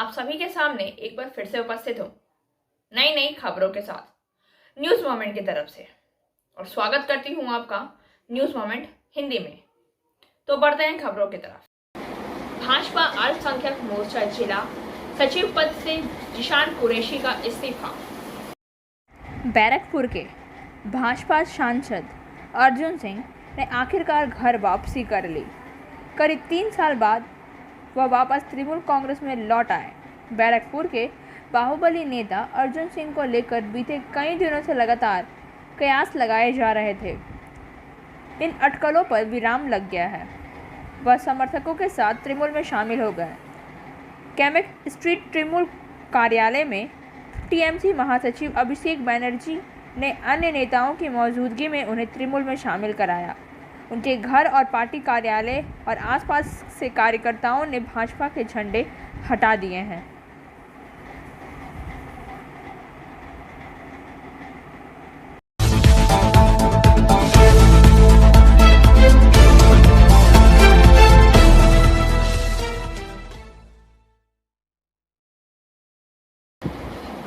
आप सभी के सामने एक बार फिर से उपस्थित हूँ नई नई खबरों के साथ न्यूज मोमेंट की तरफ से, और स्वागत करती हूँ आपका न्यूज मोमेंट हिंदी में। तो बढ़ते हैं खबरों की तरफ। भाजपा अल्पसंख्यक मोर्चा जिला सचिव पद से जिशान कुरैशी का इस्तीफा। बैरकपुर के भाजपा सांसद अर्जुन सिंह ने आखिरकार घर वापसी कर ली। करीब 3 साल बाद वह वापस तृणमूल कांग्रेस में लौट आए। बैरकपुर के बाहुबली नेता अर्जुन सिंह को लेकर बीते कई दिनों से लगातार कयास लगाए जा रहे थे। इन अटकलों पर विराम लग गया है। वह समर्थकों के साथ तृणमूल में शामिल हो गए। कैमेक स्ट्रीट तृणमूल कार्यालय में टीएमसी महासचिव अभिषेक बनर्जी ने अन्य नेताओं की मौजूदगी में उन्हें तृणमूल में शामिल कराया। उनके घर और पार्टी कार्यालय और आसपास से कार्यकर्ताओं ने भाजपा के झंडे हटा दिए हैं।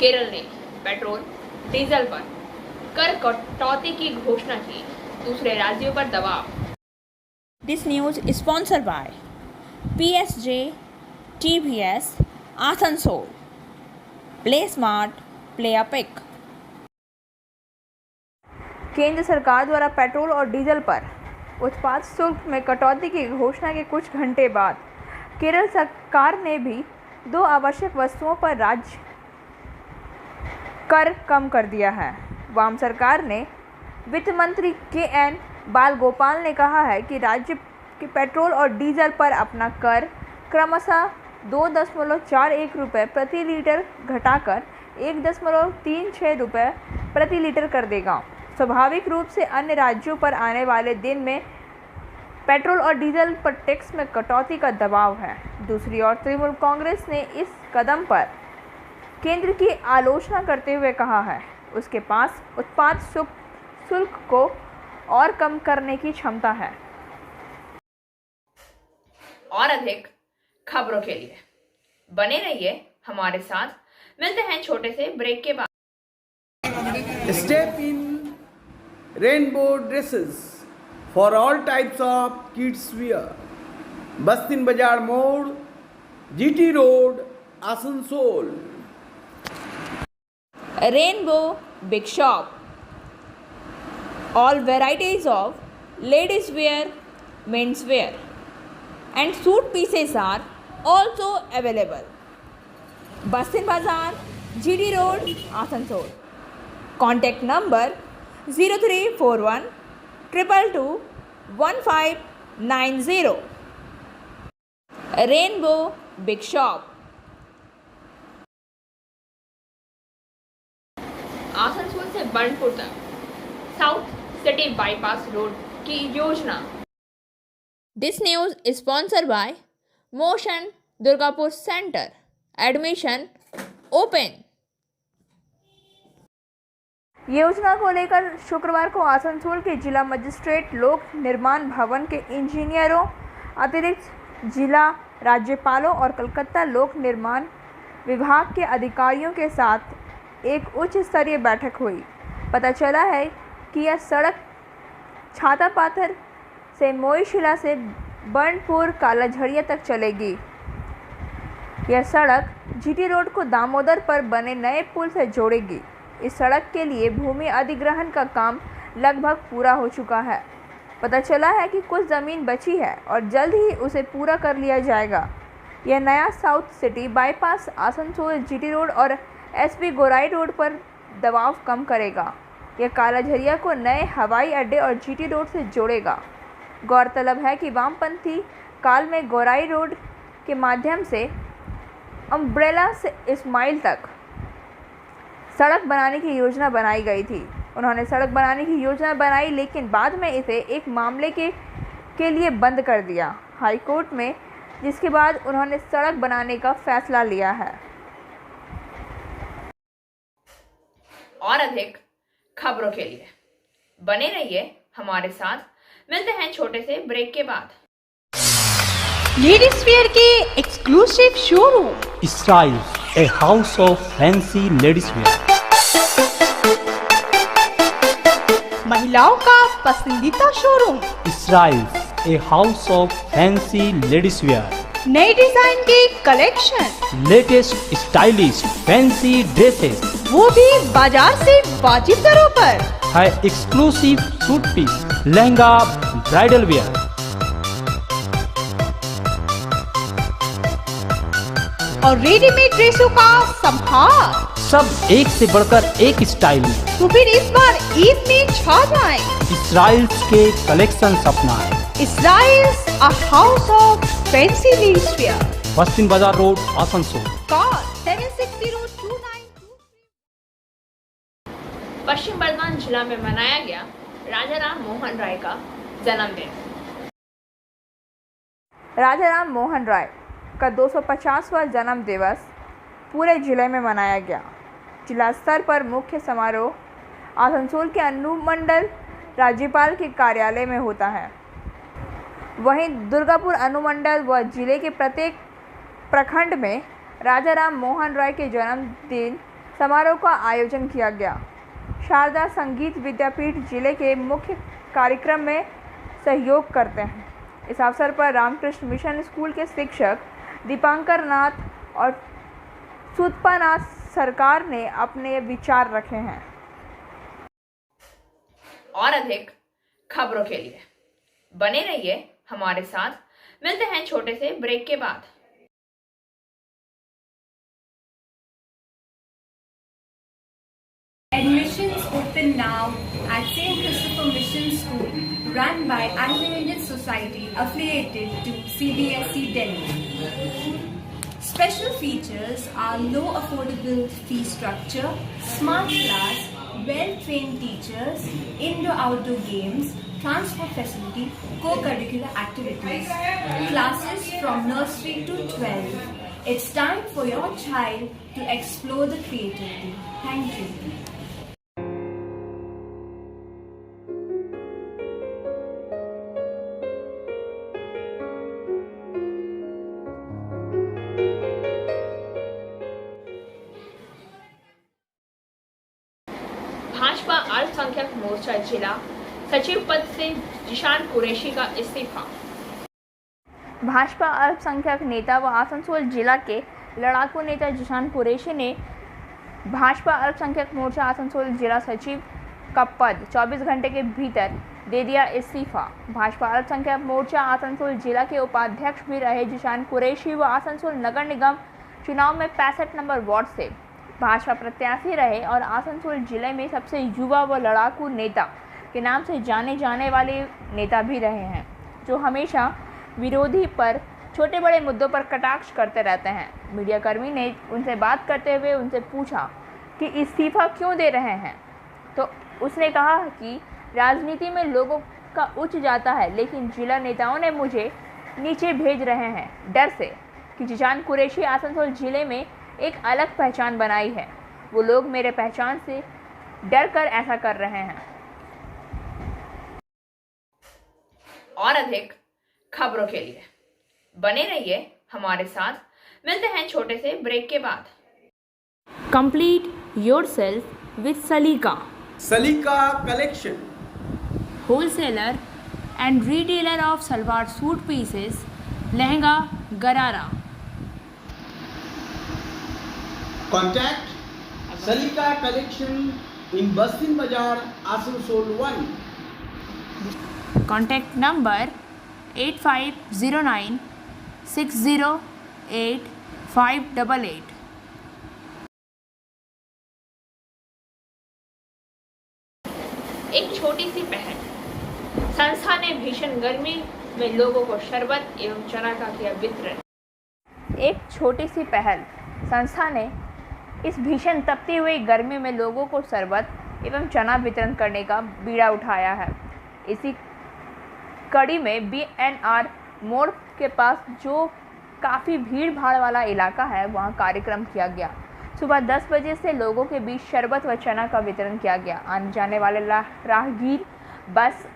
केरल ने पेट्रोल डीजल पर कर कटौती की घोषणा की, दूसरे राज्यों पर दबाव। This news sponsored by PSG TVS Asansol. Play smart, play epic. केंद्र सरकार द्वारा पेट्रोल और डीजल पर उत्पाद शुल्क में कटौती की घोषणा के कुछ घंटे बाद केरल सरकार ने भी 2 आवश्यक वस्तुओं पर राज्य कर कम कर दिया है। वाम सरकार ने वित्त मंत्री KN बालगोपाल ने कहा है कि राज्य के पेट्रोल और डीजल पर अपना कर क्रमशः 2.41 रुपये प्रति लीटर घटाकर 1.36 रुपये प्रति लीटर कर देगा। स्वाभाविक रूप से अन्य राज्यों पर आने वाले दिन में पेट्रोल और डीजल पर टैक्स में कटौती का दबाव है। दूसरी ओर तृणमूल कांग्रेस ने इस कदम पर केंद्र की आलोचना करते हुए कहा है उसके पास उत्पाद शुल्क को और कम करने की क्षमता है। और अधिक खबरों के लिए बने रहिए हमारे साथ। मिलते हैं छोटे से ब्रेक के बाद। Step in rainbow dresses for all types of kids wear. बस्तिन बाजार मोड़, GT road, Asansol. Rainbow Big Shop. All varieties of ladies wear, men's wear and suit pieces are also available. Bastin Bazaar, GD Road, Asansol. Contact number 0341 222 1590. Rainbow Big Shop. Asansol से बर्नपुर तक south city bypass road की योजना। This news is sponsored by Motion Durgapur Center. Admission open. योजना को लेकर शुक्रवार को आसनसोल के जिला मजिस्ट्रेट लोक निर्माण भवन के इंजीनियरों, अतिरिक्त जिला राज्यपालों और कलकत्ता लोक निर्माण विभाग के अधिकारियों के साथ एक उच्च स्तरीय बैठक हुई। पता चला है कि यह सड़क छातापाथर से मोईशिला से बर्नपुर कालाझड़िया तक चलेगी। यह सड़क GT रोड को दामोदर पर बने नए पुल से जोड़ेगी। इस सड़क के लिए भूमि अधिग्रहण का काम लगभग पूरा हो चुका है। पता चला है कि कुछ ज़मीन बची है और जल्द ही उसे पूरा कर लिया जाएगा। यह नया south city bypass Asansol GT road और SP गोराई रोड पर दबाव कम करेगा। यह कालाझड़िया को नए हवाई अड्डे और GT रोड से जोड़ेगा। गौरतलब है कि वामपंथी काल में गोराई रोड के माध्यम से अम्ब्रेला से इस्माइल तक सड़क बनाने की योजना बनाई गई थी। उन्होंने सड़क बनाने की योजना बनाई, लेकिन बाद में इसे एक मामले के लिए बंद कर दिया हाई कोर्ट में, जिसके बाद उन्होंने सड़क बनाने का फैसला लिया है। और अधिक खबरों के लिए बने रहिए हमारे साथ। मिलते हैं छोटे से ब्रेक के बाद। लेडीज वेयर के exclusive showroom Styles, a house of fancy ladies wear. महिलाओं का पसंदीदा showroom, Styles, a house of fancy ladies wear. नई डिजाइन के collection, Latest stylish fancy dresses. वो भी बाजार से वाजिब दरों पर। है exclusive suit piece, lehenga, bridal wear. और रेडीमेड ड्रेसों का संभार। सब एक से बढ़कर एक स्टाइल में। तो फिर इस बार ईद में छा जाएं। इसराइल्स के कलेक्शन अपना है। Styles, a house of fancy ladies wear. बस्तिन बाजार रोड, आसनसोल। Call 7602923। पश्चिम बर्धमान जिला में मनाया गया राजा राम मोहन राय का जन्मदिन। राजा राम मोहन राय का 250वां जन्म दिवस पूरे जिले में मनाया गया। जिला स्तर पर मुख्य समारोह आसनसोल के अनुमंडल राज्यपाल के कार्यालय में होता है। वहीं दुर्गापुर अनुमंडल व जिले के प्रत्येक प्रखंड में राजा राम मोहन राय के जन्मदिन समारोह का आयोजन किया गया। शारदा संगीत विद्यापीठ जिले के मुख्य कार्यक्रम में सहयोग करते हैं। इस अवसर पर रामकृष्ण मिशन स्कूल के शिक्षक दीपांकर नाथ और सुतपा नाथ सरकार ने अपने विचार रखे हैं। और अधिक खबरों के लिए बने रहिए हमारे साथ। मिलते हैं छोटे से ब्रेक के बाद। Admissions open now at St. Christopher Mission School, run by Anglo-Indian Society affiliated to CBSE Delhi. Special features are low affordable fee structure, smart class, well-trained teachers, indoor-outdoor games, transport facility, co-curricular activities, classes from nursery to 12. It's time for your child to explore the creativity. Thank you. Bhajpa अल्पसंख्यक मोर्चा जिला सचिव पद से जिशान कुरैशी का इस्तीफा। भाजपा अल्पसंख्यक नेता व आसनसोल जिला के लड़ाकू नेता जिशान कुरैशी ने भाजपा अल्पसंख्यक मोर्चा आसनसोल जिला सचिव का पद 24 घंटे के भीतर दे दिया इस्तीफा। भाजपा अल्पसंख्यक मोर्चा आसनसोल जिला के उपाध्यक्ष भी रहे जिशान कुरैशी व आसनसोल नगर निगम चुनाव में 65 नंबर वार्ड से भाजपा प्रत्याशी रहे और आसनसोल जिले में सबसे युवा व लड़ाकू नेता के नाम से जाने जाने वाले नेता भी रहे हैं, जो हमेशा विरोधी पर छोटे बड़े मुद्दों पर कटाक्ष करते रहते हैं। मीडियाकर्मी ने उनसे बात करते हुए उनसे पूछा कि इस्तीफा क्यों दे रहे हैं, तो उसने कहा कि राजनीति में लोगों का उच्च जाता है, लेकिन जिला नेताओं ने मुझे नीचे भेज रहे हैं डर से कि जिशान कुरैशी आसनसोल जिले में एक अलग पहचान बनाई है। वो लोग मेरे पहचान से डर कर ऐसा कर रहे हैं। और अधिक खबरों के लिए बने रहिए हमारे साथ। मिलते हैं छोटे से ब्रेक के बाद। कंप्लीट योरसेल्फ विद सलीका। सलीका collection, wholesaler and retailer of salwar suit pieces, lehenga, गरारा। contact Salika Collection in Bastin Bazaar, Asansol 1. Contact number 8509 608 588। एक छोटी सी पहल। संस्था ने भीषण गर्मी में लोगों को शरबत एवं चना का किया वितरण। एक छोटी सी पहल। संस्था ने इस भीषण तपती हुई गर्मी में लोगों को शरबत एवं चना वितरण करने का बीड़ा उठाया है। इसी कड़ी में BNR मोड़ के पास जो काफ़ी भीड़ भाड़ वाला इलाका है, वहाँ कार्यक्रम किया गया। सुबह 10 बजे से लोगों के बीच शरबत व चना का वितरण किया गया। आने जाने वाले राहगीर, बस,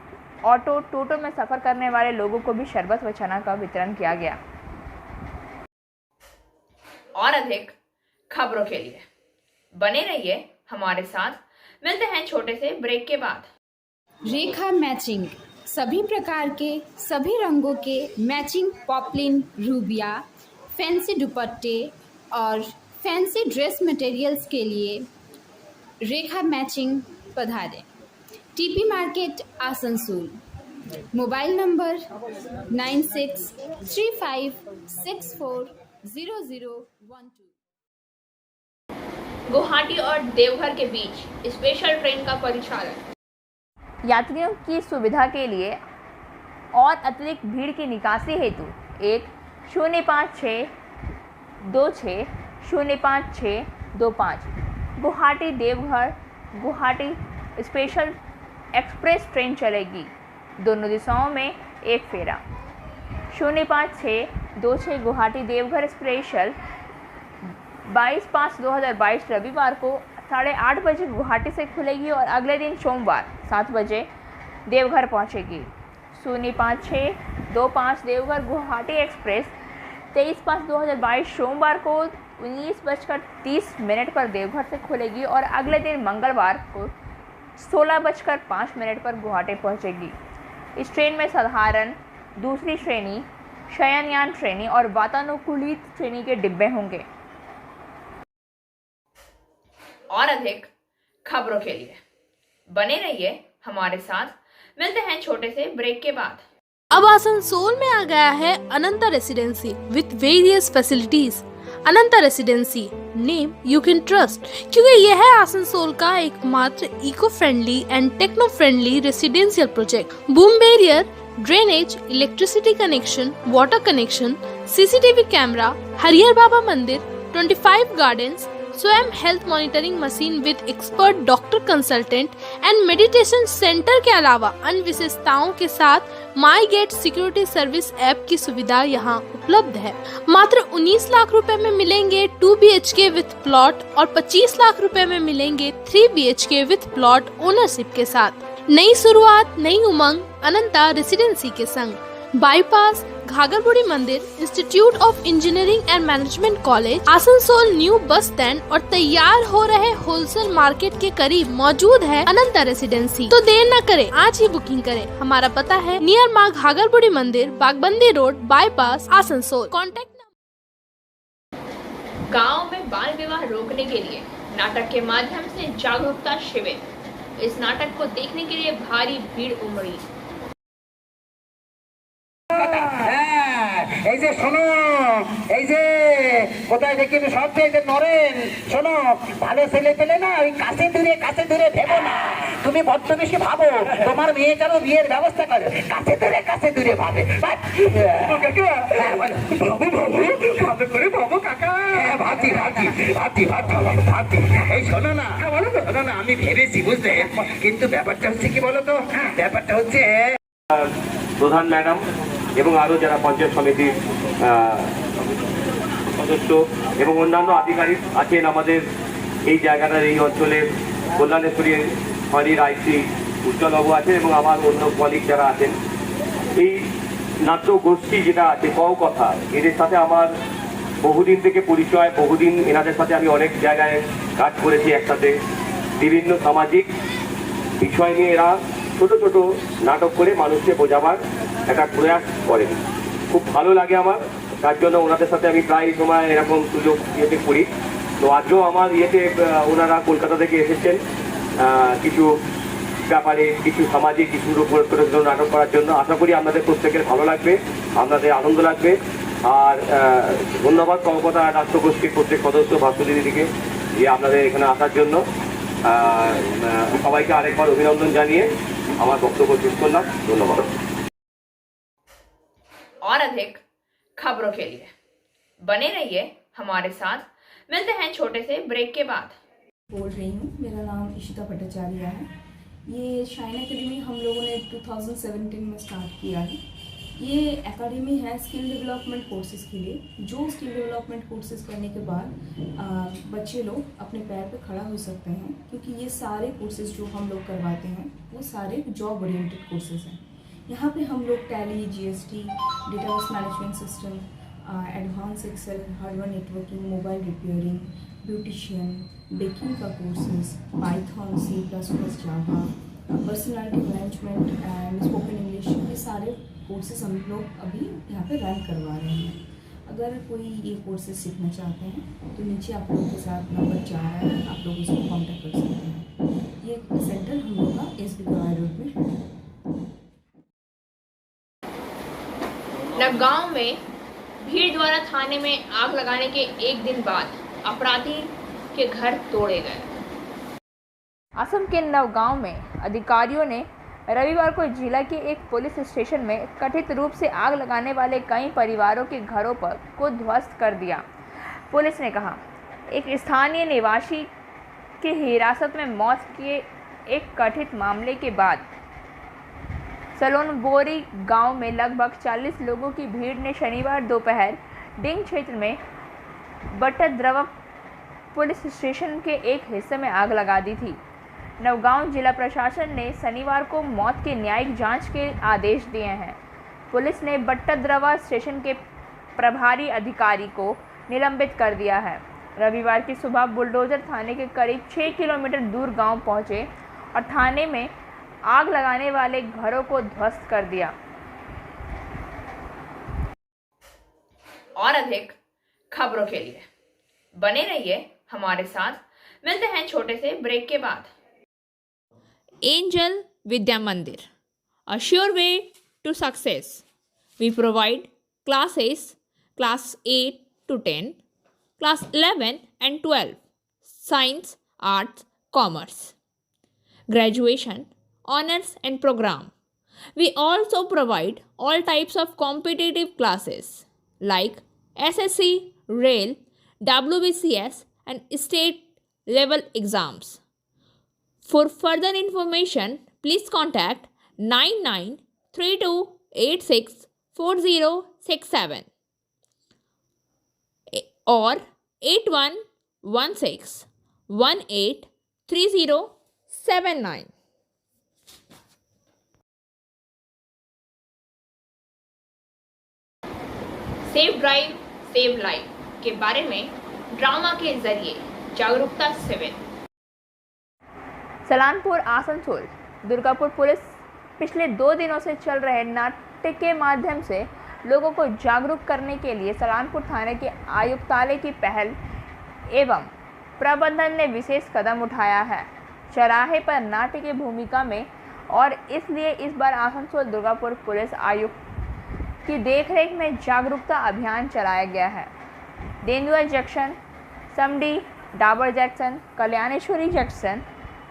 ऑटो, टोटो में सफ़र करने वाले लोगों को भी शरबत व चना का वितरण किया गया। और अधिक खबरों के लिए बने रहिए हमारे साथ। मिलते हैं छोटे से ब्रेक के बाद। रेखा मैचिंग, सभी प्रकार के सभी रंगों के मैचिंग पॉपलिन, रूबिया, फैंसी दुपट्टे और फैंसी ड्रेस मटेरियल्स के लिए रेखा मैचिंग पधारें। TP market Asansol. Mobile number 9635640012। Guwahati और देवघर के बीच स्पेशल ट्रेन का परिचालन। यात्रियों की सुविधा के लिए और अतिरिक्त भीड़ की निकासी हेतु 1-05626-05625 Guwahati Deoghar Guwahati special express train चलेगी। दोनों दिशाओं में एक फेरा। 05626 गुवाहाटी देवघर स्पेशल 22/5/2022 रविवार को 8:30 बजे गुवाहाटी से खुलेगी और अगले दिन सोमवार 7 बजे देवघर पहुंचेगी। 05625 देवघर गुवाहाटी एक्सप्रेस 23/5/2022 सोमवार को 19:30 पर देवघर से खुलेगी और अगले दिन मंगलवार को 16:05 पर गुवाहाटी पहुंचेगी। इस ट्रेन में साधारण, दूसरी श्रेणी, शयनयान श्रेणी और वातानुकूलित श्रेणी के डिब्बे होंगे। और अधिक खबरों के लिए बने रहिए हमारे साथ। मिलते हैं छोटे से ब्रेक के बाद। अब आसनसोल में आ गया है Ananta residency with various facilities. Ananta residency, name you can trust, क्योंकि यह है आसनसोल का एकमात्र eco friendly and techno friendly residential project. Boom barrier, drainage, electricity connection, water connection, CCTV camera, Harihar Baba Mandir, 25 gardens, स्वयं health monitoring machine with expert doctor consultant and meditation centre के अलावा अन्य विशेषताओं के साथ my gate security service app की सुविधा यहाँ उपलब्ध है। मात्र 19 लाख रुपए में मिलेंगे 2 BHK विथ प्लॉट और 25 लाख रुपए में मिलेंगे 3 BHK विथ प्लॉट ओनरशिप के साथ। नई शुरुआत, नई उमंग अनंता रेसिडेंसी के संग। बाईपास घाघरबुड़ी मंदिर, institute of engineering and management college, Asansol new bus stand और तैयार हो रहे होलसेल मार्केट के करीब मौजूद है अनंता रेसिडेंसी। तो देर न करें, आज ही बुकिंग करें। हमारा पता है नियर माँ घाघरबुड़ी मंदिर, बागबंदी रोड, बाईपास, आसनसोल। कॉन्टेक्ट गांव में बाल विवाह रोकने के लिए नाटक के माध्यम से जागरूकता शिविर। इस नाटक को देखने के लिए भारी भीड़ उमड़ी। এই যে শোনো, এই যে কোথায় দেখি সবচেয়ে নরেন, শোনো, ভালো ছেলে পেলে না ওই কাছে দূরে ভেবো না। তুমি বড্ড বেশি ভাবো, তোমার মেয়ে যেন বিয়ের ব্যবস্থা করে কাছে দূরে ভাবে। ভাবছি। এই শোনো না, আমি ভেবেছি বুঝলে, কিন্তু ব্যাপারটা হচ্ছে কি বলতো, ব্যাপারটা হচ্ছে প্রধান ম্যাডাম এবং আরও যারা পঞ্চায়েত সমিতির সদস্য এবং অন্যান্য আধিকারিক আছেন আমাদের এই জায়গাটার এই অঞ্চলের কল্যাণেশ্বরী হরির আইসি উজ্জ্বলবাবু আছেন এবং আমার অন্য কলিগ যারা আছেন। এই নাট্য গোষ্ঠী যেটা আছে কথা, এদের সাথে আমার বহুদিন থেকে পরিচয়, বহুদিন এনাদের সাথে আমি অনেক জায়গায় কাজ করেছি একসাথে। বিভিন্ন সামাজিক বিষয় নিয়ে এরা ছোট ছোট নাটক করে মানুষকে বোঝাবার একটা প্রয়াস করেন। খুব ভালো লাগে আমার, তার জন্য ওনাদের সাথে আমি প্রায় সময় এরকম সুযোগ ইয়েতে করি। তো আজও আমার ইয়েতে ওনারা কলকাতা থেকে এসেছেন কিছু ব্যাপারে, কিছু সামাজিক কিছুর উপর নাটক করার জন্য। আশা করি আপনাদের প্রত্যেকের ভালো লাগবে, আপনাদের আনন্দ লাগবে। আর ধন্যবাদ কলকাতা নাট্যগোষ্ঠীর প্রত্যেক সদস্য ভাস্করদিদিকে যে আপনাদের এখানে আসার জন্য। সবাইকে আরেকবার অভিনন্দন জানিয়ে আমার বক্তব্য শেষ করলাম। ধন্যবাদ। और अधिक खबरों के लिए बने रहिए हमारे साथ। मिलते हैं छोटे से ब्रेक के बाद। बोल रही हूँ, मेरा नाम इशिता भट्टाचार्य है। ये शाइन एकेडमी हम लोगों ने 2017 में स्टार्ट किया है। ये एकेडमी है स्किल डेवलपमेंट कोर्सेज़ के लिए। जो स्किल डेवलपमेंट कोर्सेज़ करने के बाद बच्चे लोग अपने पैर पे खड़ा हो सकते हैं, क्योंकि ये सारे कोर्सेज़ जो हम लोग करवाते हैं वो सारे जॉब ओरिएंटेड कोर्सेज़ हैं। यहाँ पे हम लोग Tally, GST, database management system advance Excel, hardware networking, mobile repairing, beautician, baking का courses, Python, C++, Java, personality management and spoken English, ये सारे कोर्सेज हम लोग अभी यहाँ पे रन करवा रहे हैं। अगर कोई ये कोर्सेज सीखना चाहते हैं तो नीचे आप लोगों के साथ नंबर जा रहा है, आप लोग इसको कांटेक्ट कर सकते हैं। ये सेंटर हम लोग का SB गवाई रोड में है। नवगांव में भीड़ द्वारा थाने में आग लगाने के एक दिन बाद अपराधी के घर तोड़े गए। असम के नवगांव में अधिकारियों ने रविवार को जिला के एक पुलिस स्टेशन में कथित रूप से आग लगाने वाले कई परिवारों के घरों पर को ध्वस्त कर दिया। पुलिस ने कहा, एक स्थानीय निवासी के हिरासत में मौत के एक कथित मामले के बाद सलोनबोरी गांव में लगभग 40 लोगों की भीड़ ने शनिवार दोपहर डिंग क्षेत्र में बट्टद्रवा पुलिस स्टेशन के एक हिस्से में आग लगा दी थी। नवगांव जिला प्रशासन ने शनिवार को मौत की न्यायिक जांच के आदेश दिए हैं। पुलिस ने बट्टद्रवा स्टेशन के प्रभारी अधिकारी को निलंबित कर दिया है। रविवार की सुबह बुलडोजर थाने के करीब 6 किलोमीटर दूर गांव पहुंचे और थाने में आग लगाने वाले घरों को ध्वस्त कर दिया। और अधिक खबरों के लिए बने रहिए हमारे साथ। मिलते हैं छोटे से ब्रेक के बाद। एंजल विद्या मंदिर, a sure way to success. We provide classes class 8 to 10, class 11 and 12, science, arts, commerce, graduation, honors and program. We also provide all types of competitive classes like SSC, Rail, WBCS and state level exams. For further information, please contact 9932864067 or 8116183079. Save drive save life के बारे में drama के जरिए जागरूकता शिविर। Salanpur Asansol Durgapur police पिछले 2 दिनों से चल रहे नाट्य के माध्यम से लोगों को जागरूक करने के लिए सलानपुर थाने के आयुक्तालय की पहल एवं प्रबंधन ने विशेष कदम उठाया है। चौराहे पर नाट्य की भूमिका में और इसलिए इस बार आसनसोल दुर्गापुर पुलिस आयुक्त की देखरेख में जागरूकता अभियान चलाया गया है। तेंदुआ junction, somebody, Dabur junction, Kalyaneshwari junction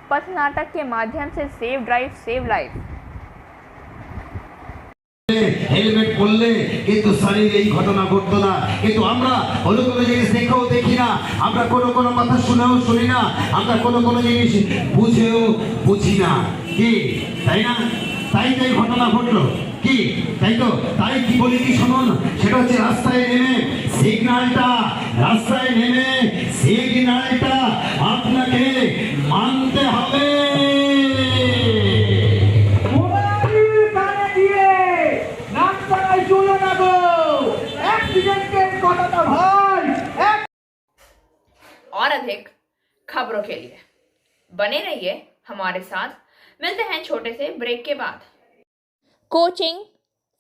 पथ नाटक के माध्यम से save drive save life. Helmet পরলে কিন্তু শরীরে এই ঘটনা ঘটতো না, কিন্তু আমরা কোনো জিনিস দেখেও দেখি না, আমরা কোনো কথা শুনেও শুনি না, আমরা কোনো জিনিস বুঝেও বুঝি না, কি তাই না? তাই ঘটনা ঘটলো কি, তাই তো? তাই কি বলি কি শুনুন, সেটা হচ্ছে রাস্তায় নেমে সিগন্যালটা আপনাকে মানতে হবে। और अधिक खबरों के लिए बने रहिए हमारे साथ। मिलते हैं छोटे से ब्रेक के बाद। Coaching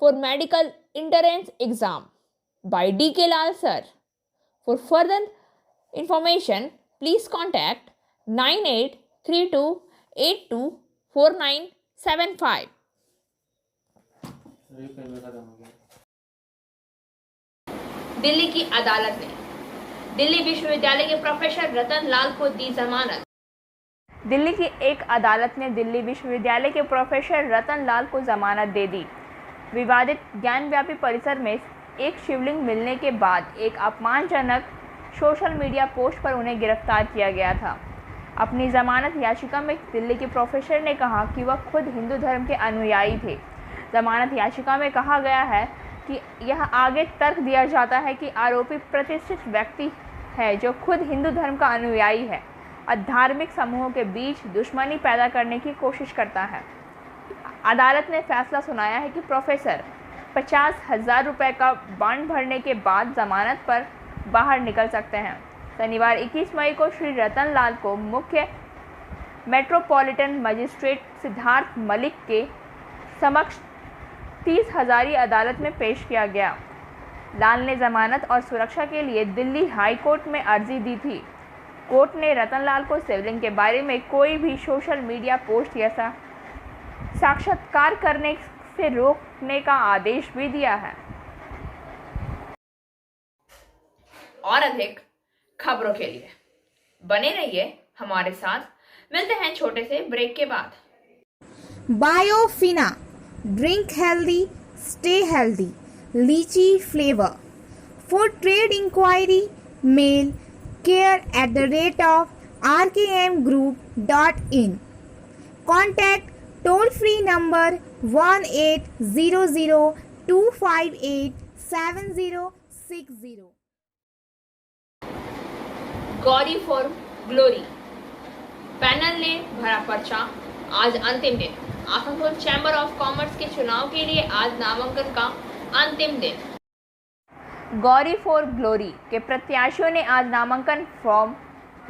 for medical entrance exam by DK Lal sir. For further information, please contact 9832824975. Delhi की अदालत ने दिल्ली विश्वविद्यालय के प्रोफेसर रतन लाल को दी जमानत। दिल्ली की एक अदालत ने दिल्ली विश्वविद्यालय के प्रोफेसर रतन लाल को जमानत दे दी। विवादित ज्ञानव्यापी परिसर में एक शिवलिंग मिलने के बाद एक अपमानजनक सोशल मीडिया पोस्ट पर उन्हें गिरफ्तार किया गया था। अपनी जमानत याचिका में दिल्ली के प्रोफेसर ने कहा कि वह खुद हिंदू धर्म के अनुयायी थे। जमानत याचिका में कहा गया है कि यह आगे तर्क दिया जाता है कि आरोपी प्रतिष्ठित व्यक्ति है जो खुद हिंदू धर्म का अनुयायी है और धार्मिक समूहों के बीच दुश्मनी पैदा करने की कोशिश करता है। अदालत ने फैसला सुनाया है कि प्रोफेसर 50,000 रुपये का बॉन्ड भरने के बाद जमानत पर बाहर निकल सकते हैं। शनिवार 21 मई को श्री रतन लाल को मुख्य मेट्रोपॉलिटन मजिस्ट्रेट सिद्धार्थ मलिक के समक्ष 30 हज़ारी अदालत में पेश किया गया। लाल ने जमानत और सुरक्षा के लिए दिल्ली हाई कोर्ट में अर्जी दी थी। कोर्ट ने रतनलाल को सिवलिंग के बारे में कोई भी सोशल मीडिया पोस्ट या साक्षात्कार करने से रोकने का आदेश भी दिया है। और अधिक खबरों के लिए बने रहिए हमारे साथ। मिलते हैं छोटे से ब्रेक के बाद। Biofina, drink healthy, stay healthy, lychee flavour. For trade inquiry mail care@rkmgroup.in। Contact toll free number 1800-258-7060। Gauri for glory panel ने भरा पर्चा, आज अंतिम दिन। आसनसोल चैम्बर ऑफ कॉमर्स के चुनाव के लिए आज नामांकन का अंतिम दिन। गौरी फॉर ग्लोरी के प्रत्याशियों ने आज नामांकन फॉर्म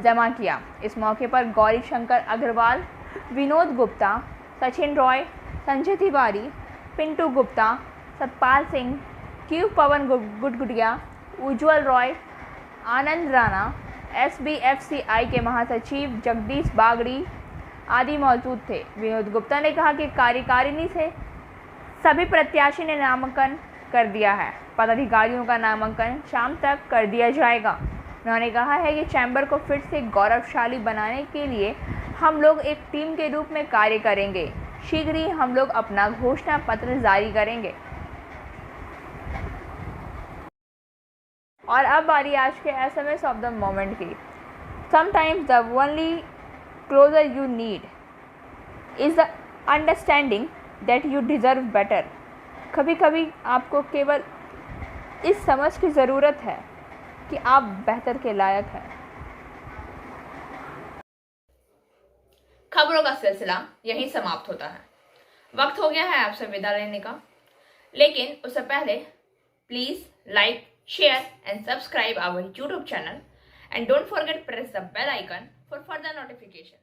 जमा किया। इस मौके पर गौरी शंकर अग्रवाल, विनोद गुप्ता, सचिन रॉय, संजय तिवारी, पिंटू गुप्ता, सतपाल सिंह, क्यू पवन गुडगुडिया, उज्जवल रॉय, आनंद राणा, SBFCI के महासचिव जगदीश बागड़ी आदि मौजूद थे। विनोद गुप्ता ने कहा कि कार्यकारिणी से सभी प्रत्याशी ने नामांकन कर दिया है। पदाधिकारियों का नामांकन शाम तक कर दिया जाएगा। उन्होंने कहा है कि चैम्बर को फिर से गौरवशाली बनाने के लिए हम लोग एक टीम के रूप में कार्य करेंगे। शीघ्र ही हम लोग अपना घोषणा पत्र जारी करेंगे। और अब बारी आज के SMS ऑफ द मोमेंट की। Sometimes the only closure you need is the understanding that you deserve better. कभी कभी आपको केवल इस समझ की ज़रूरत है कि आप बेहतर के लायक हैं। खबरों का सिलसिला यहीं समाप्त होता है। वक्त हो गया है आपसे विदा लेने का, लेकिन उससे पहले please like, share and subscribe our YouTube channel and don't forget press the bell icon for further notification.